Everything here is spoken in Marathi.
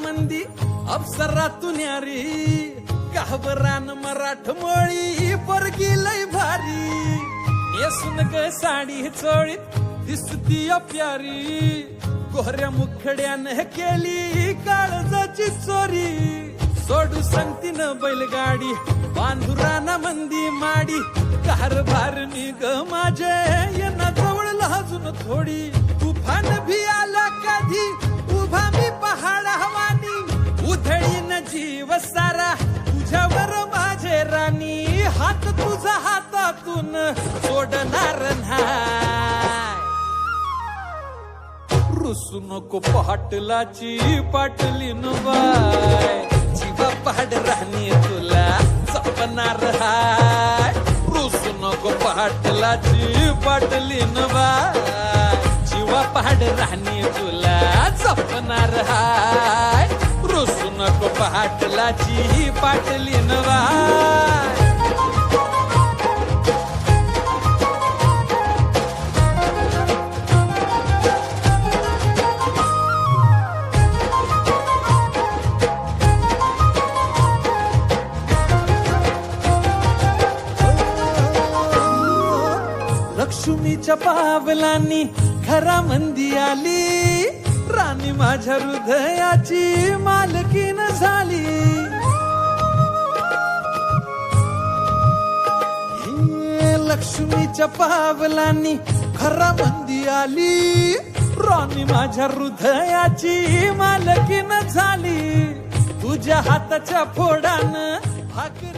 मंदी अप्सरातून न्यारी काहबरान मराठमोळी पोरगी लय भारी नेसून ग साडी चोळीत दिसती प्यारी कोहऱ्या मुखड्यानं केली काळजाची चोरी सोडू सांगती न बैलगाडी बांधुराना मंदी माडी कारभार निग माझे येना जवळ लाजून थोडी तुफान भी आला कधी उभा मी पहाड हवानी उधळीन जीव सारा तुझ्यावर माझे राणी हात तुझा हातातून सोडणार नाही रुसू नको पाटलाची पाटलीन बाय जीवा पहाड राणी तुला जपणार हाय रुसू नको पाटलाची पाटलीन बाय जीवा पहाड राणी तुला जपणार हाय रुसू नको पाटलाची पाटलीन बाय लक्ष्मीच्या पावलांनी घरामंदी आली राणी माझ्या हृदयाची मालकीन झाली लक्ष्मीच्या पावलांनी घरामंदी आली राणी माझ्या हृदयाची मालकीन झाली तुझ्या हाताच्या फोडानं भाकरी